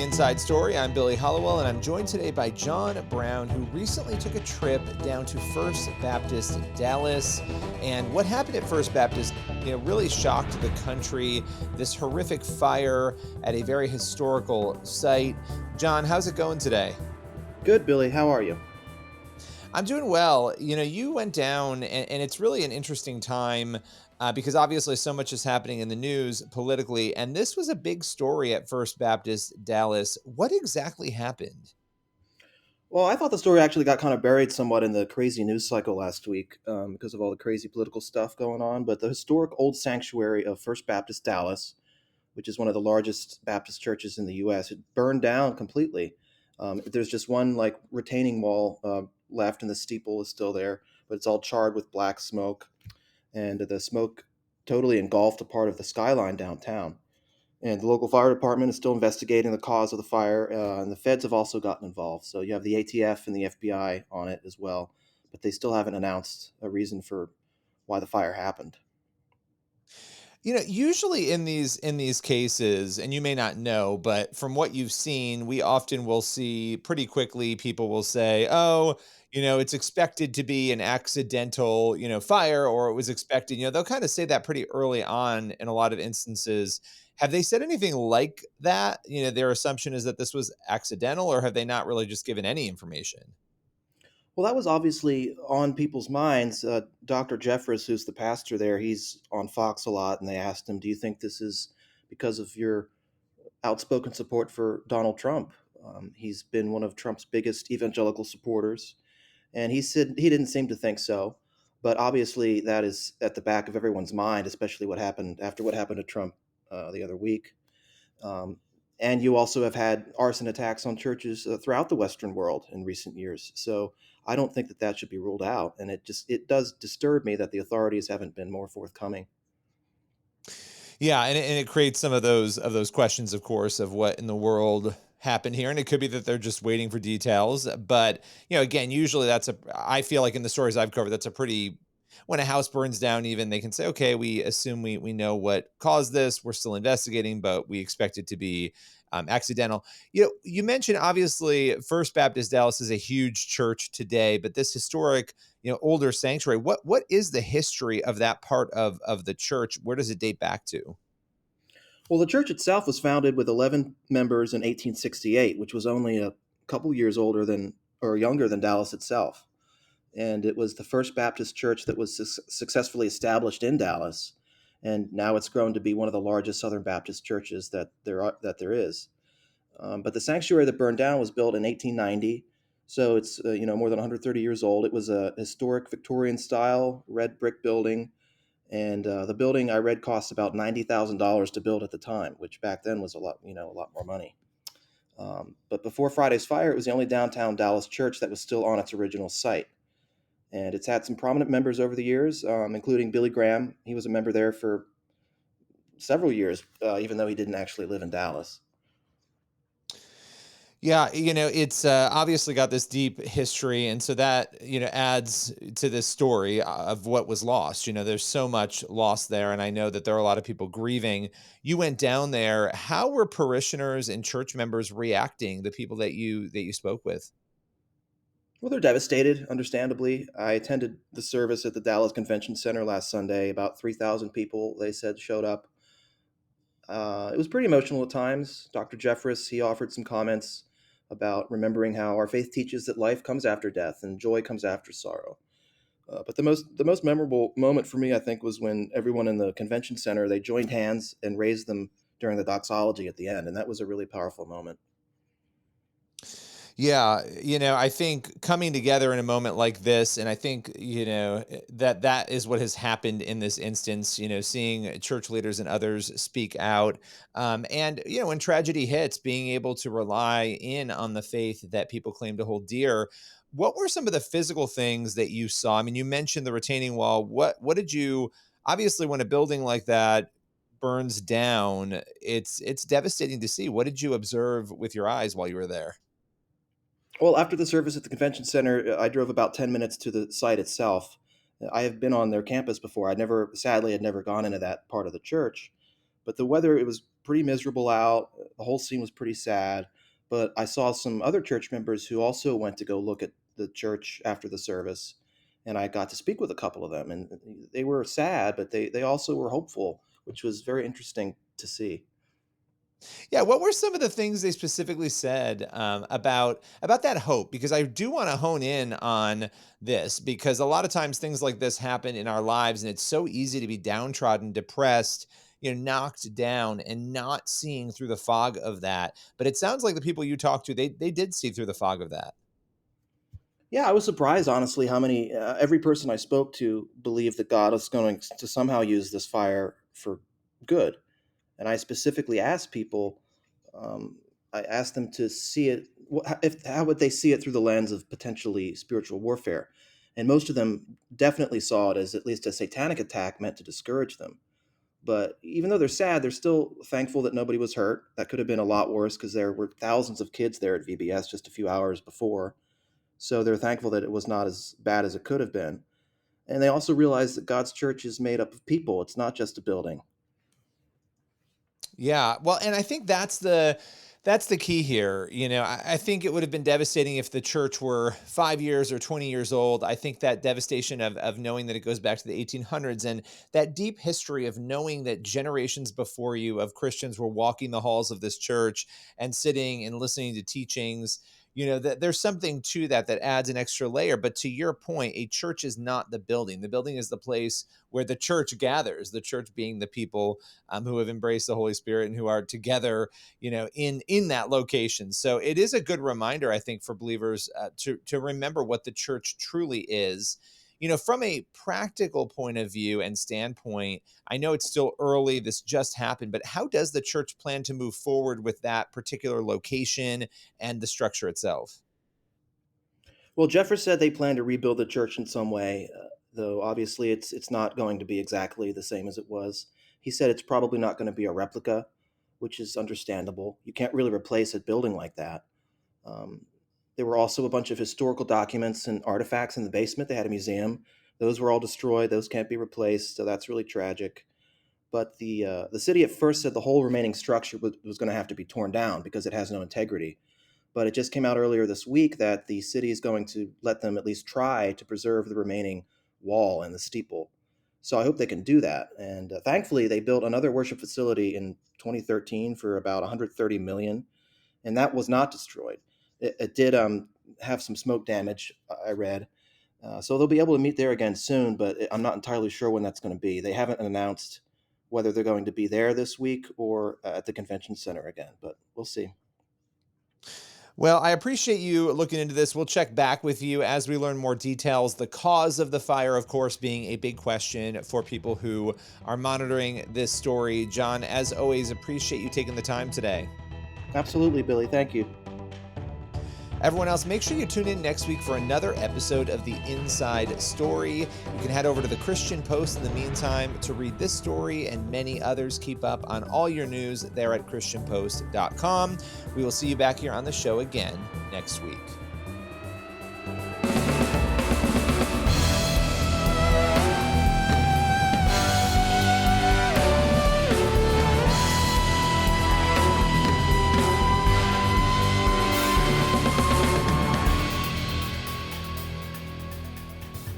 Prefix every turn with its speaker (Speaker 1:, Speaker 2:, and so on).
Speaker 1: Inside Story. I'm Billy Hollowell, and I'm joined today by John Brown, who recently took a trip down to First Baptist Dallas. And what happened at First Baptist, really shocked the country. This horrific fire at a very historical site. John, how's it going today?
Speaker 2: Good, Billy. How are you?
Speaker 1: I'm doing well. You went down, and it's really an interesting time because obviously so much is happening in the news politically. And this was a big story at First Baptist Dallas. What exactly happened?
Speaker 2: Well, I thought the story actually got kind of buried somewhat in the crazy news cycle last week because of all the crazy political stuff going on. But the historic old sanctuary of First Baptist Dallas, which is one of the largest Baptist churches in the U.S., it burned down completely. There's just one like retaining wall left, and the steeple is still there, but it's all charred with black smoke, and the smoke totally engulfed a part of the skyline downtown. And the local fire department is still investigating the cause of the fire, and the feds have also gotten involved. So you have the ATF and the FBI on it as well, but they still haven't announced a reason for why the fire happened.
Speaker 1: Usually in these cases, and you may not know, but from what you've seen, we often will see pretty quickly people will say, "Oh, it's expected to be an accidental, fire, or it was expected." They'll kind of say that pretty early on in a lot of instances. Have they said anything like that? Their assumption is that this was accidental, or have they not really just given any information?
Speaker 2: Well, that was obviously on people's minds. Dr. Jeffress, who's the pastor there, he's on Fox a lot, and they asked him, "Do you think this is because of your outspoken support for Donald Trump?" He's been one of Trump's biggest evangelical supporters, and he said he didn't seem to think so. But obviously, that is at the back of everyone's mind, especially what happened to Trump the other week. Um, and you also have had arson attacks on churches throughout the Western world in recent years. So I don't think that that should be ruled out. And it does disturb me that the authorities haven't been more forthcoming.
Speaker 1: Yeah, and it creates some of those questions, of course, of what in the world happened here, and it could be that they're just waiting for details. But again, usually that's a. I feel like in the stories I've covered, that's a pretty. When a house burns down, even they can say, okay, we assume we know what caused this. We're still investigating, but we expect it to be accidental. You mentioned obviously First Baptist Dallas is a huge church today, but this historic older sanctuary. What is the history of that part of the church? Where does it date back to?
Speaker 2: Well, the church itself was founded with 11 members in 1868, which was only a couple years older than or younger than Dallas itself. And it was the first Baptist church that was successfully established in Dallas. And now it's grown to be one of the largest Southern Baptist churches that there is. But the sanctuary that burned down was built in 1890, so it's more than 130 years old. It was a historic Victorian style red brick building, and the building I read cost about $90,000 to build at the time, which back then was a lot more money. But before Friday's fire, it was the only downtown Dallas church that was still on its original site, and it's had some prominent members over the years, including Billy Graham. He was a member there for several years, even though he didn't actually live in Dallas.
Speaker 1: Yeah, it's obviously got this deep history, and so that adds to this story of what was lost. There's so much lost there, and I know that there are a lot of people grieving. You went down there. How were parishioners and church members reacting? The people that you spoke with.
Speaker 2: Well, they're devastated, understandably. I attended the service at the Dallas Convention Center last Sunday. About 3,000 people, they said, showed up. It was pretty emotional at times. Dr. Jeffress, he offered some comments about remembering how our faith teaches that life comes after death and joy comes after sorrow. But the most memorable moment for me, I think, was when everyone in the convention center they joined hands and raised them during the doxology at the end, and that was a really powerful moment.
Speaker 1: Yeah, I think coming together in a moment like this, and I think, that is what has happened in this instance, seeing church leaders and others speak out. And, when tragedy hits, being able to rely in on the faith that people claim to hold dear. What were some of the physical things that you saw? I mean, you mentioned the retaining wall. What did you, obviously, when a building like that burns down, it's devastating to see. What did you observe with your eyes while you were there?
Speaker 2: Well, after the service at the convention center, I drove about 10 minutes to the site itself. I have been on their campus before. Sadly, had never gone into that part of the church, but the weather, it was pretty miserable out. The whole scene was pretty sad. But I saw some other church members who also went to go look at the church after the service, and I got to speak with a couple of them, and they were sad, but they also were hopeful, which was very interesting to see.
Speaker 1: Yeah, what were some of the things they specifically said about that hope? Because I do want to hone in on this because a lot of times things like this happen in our lives, and it's so easy to be downtrodden, depressed, knocked down, and not seeing through the fog of that. But it sounds like the people you talked to, they did see through the fog of that.
Speaker 2: Yeah, I was surprised, honestly, how many every person I spoke to believed that God was going to somehow use this fire for good. And I specifically asked people, um, I asked them to see it. If how would they see it through the lens of potentially spiritual warfare? And most of them definitely saw it as at least a satanic attack meant to discourage them. But even though they're sad, they're still thankful that nobody was hurt. That could have been a lot worse because there were thousands of kids there at VBS just a few hours before. So they're thankful that it was not as bad as it could have been. And they also realize that God's church is made up of people. It's not just a building.
Speaker 1: Yeah, well, and I think that's the key here. I think it would have been devastating if the church were 5 years or 20 years old. I think that devastation of knowing that it goes back to the 1800s and that deep history of knowing that generations before you of Christians were walking the halls of this church and sitting and listening to teachings. That there's something to that adds an extra layer. But to your point, a church is not the building. The building is the place where the church gathers. The church being the people who have embraced the Holy Spirit and who are together, in that location. So it is a good reminder, I think, for believers to remember what the church truly is. From a practical point of view and standpoint, I know it's still early. This just happened, but how does the church plan to move forward with that particular location and the structure itself?
Speaker 2: Well, Jeffers said they plan to rebuild the church in some way, though obviously it's not going to be exactly the same as it was. He said it's probably not going to be a replica, which is understandable. You can't really replace a building like that. Um, there were also a bunch of historical documents and artifacts in the basement. They had a museum. Those were all destroyed. Those can't be replaced, so that's really tragic. But the city at first said the whole remaining structure was going to have to be torn down because it has no integrity. But it just came out earlier this week that the city is going to let them at least try to preserve the remaining wall and the steeple. So I hope they can do that. And thankfully, they built another worship facility in 2013 for about 130 million, and that was not destroyed. It did have some smoke damage, I read. So they'll be able to meet there again soon, but I'm not entirely sure when that's going to be. They haven't announced whether they're going to be there this week or at the convention center again, but we'll see.
Speaker 1: Well, I appreciate you looking into this. We'll check back with you as we learn more details. The cause of the fire, of course, being a big question for people who are monitoring this story. John, as always, appreciate you taking the time today.
Speaker 2: Absolutely, Billy. Thank you.
Speaker 1: Everyone else, make sure you tune in next week for another episode of The Inside Story. You can head over to the Christian Post in the meantime to read this story and many others. Keep up on all your news there at ChristianPost.com. We will see you back here on the show again next week.